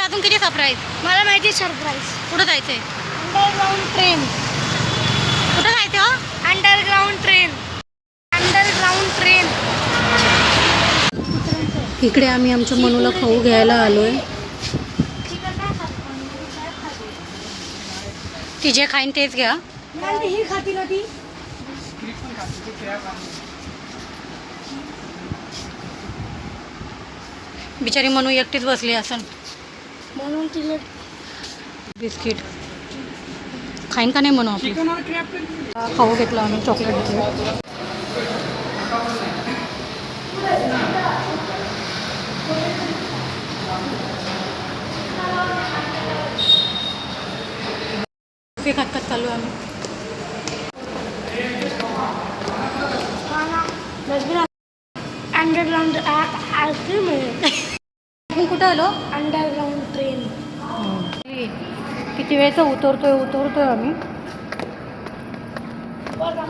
अजून किती सरप्राईज? मला माहिती सरप्राईज. कुठं जायचंय? Underground train. कुठं जायचं हो? Underground train. Underground train. इकडे आम्ही आमच्या मनूला खाऊ घ्यायला आलोय. ती जे खाईन तेच घ्या. ही खाती ना ती. बिचारी मनू एकटीच बसली असेल म्हणून तिला बिस्किट खाईन का नाही म्हणू आपली. खाऊ घेतला आम्ही चॉकलेट घेतलं. खात खात चालू आम्ही. अंडरग्राउंड आईस्क्रीम आहे. आपण कुठं आलो? Underground train. किती वेळचा उतरतोय आम्ही. बघा.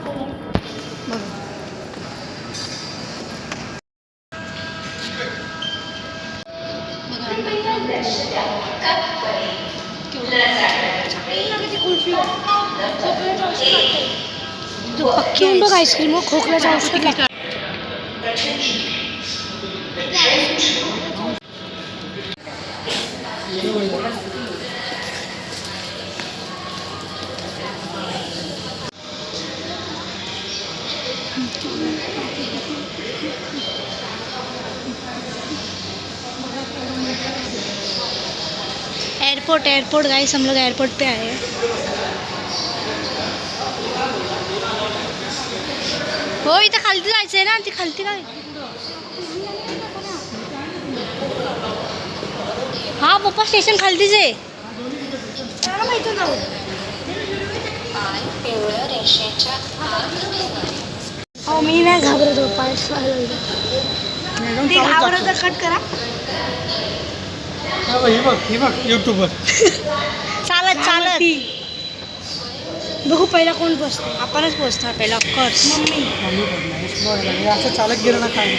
आईस्क्रीम खोकल्याचं औषध लागतं. एयरपोर्ट गाइस, हम लोग एयरपोर्ट पे आए हैं. हो इथं खालती जायचंय ना. ती खालती काय? हा पप्पा स्टेशन खालतीच आहे. हो मी नाही घाबरत. ते घाबरत कट करा. युट्यूबर चालत बघू पहिला कोण पोचतो. आपणच पोचणार पहिला ऑफकोर्स. मम्मी असं चालत गेलं ना काय.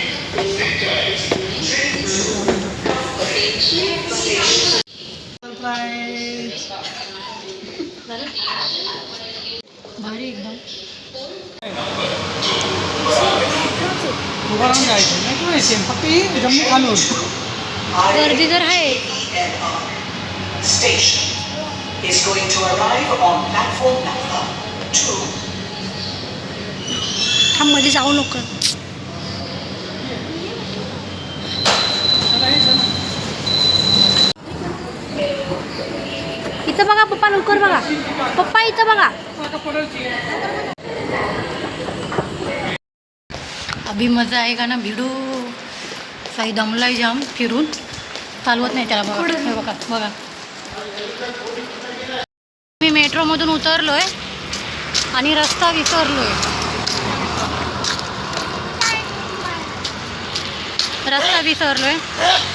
भारी एकदम. उभं राहून जायचं नाही तू यायचे फक्त जम्मू खालून. गर्दी तर आहे. Station is going to arrive on platform number 2. थांब मध्ये जाऊ नको. इथं बघा पप्पा, लवकर बघा पप्पा, इथं बघा. अभी मजा आहे का ना भिडू. साई दमलाय जाम फिरून, चालवत नाही त्याला. बघा बघा. मी मेट्रोमधून उतरलोय आणि रस्ता विसरलोय.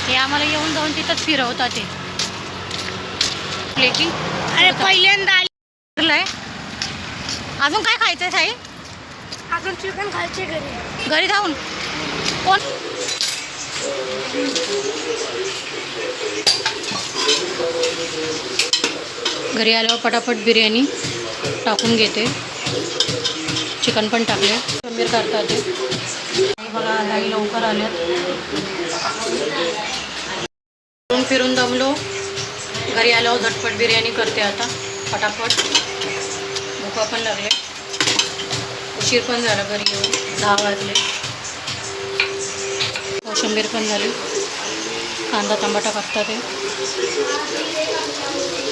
हे आम्हाला येऊन जाऊन तिथंच फिरवतात ते. अरे पहिल्यांदा आलंय. अजून काय खायचंय साई? अजून चिकन खायचे घरी जाऊन. कोण घरी आल्यावर पटापट बिर्याणी टाकून घेते. चिकन पण टाकले. कोथिंबीर करतात ते. बघा आई लवकर आल्यात. फिरून दमलो. घरी आल्यावर झटपट बिर्याणी करते आता पटापट. भूका पण लागले. उशीर पण झाला घरी येऊन. 10 वाजले. कोशिंबीर पण झाली. कांदा टमाटा कापतात आहे.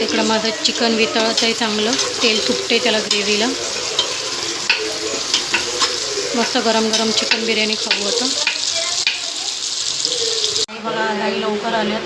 इकडं माझं चिकन वितळत आहे चांगलं. तेल सुटते त्याला ग्रेव्हीला. मस्त गरम गरम चिकन बिर्याणी खाऊ आता. बघा आई लवकर आल्यात.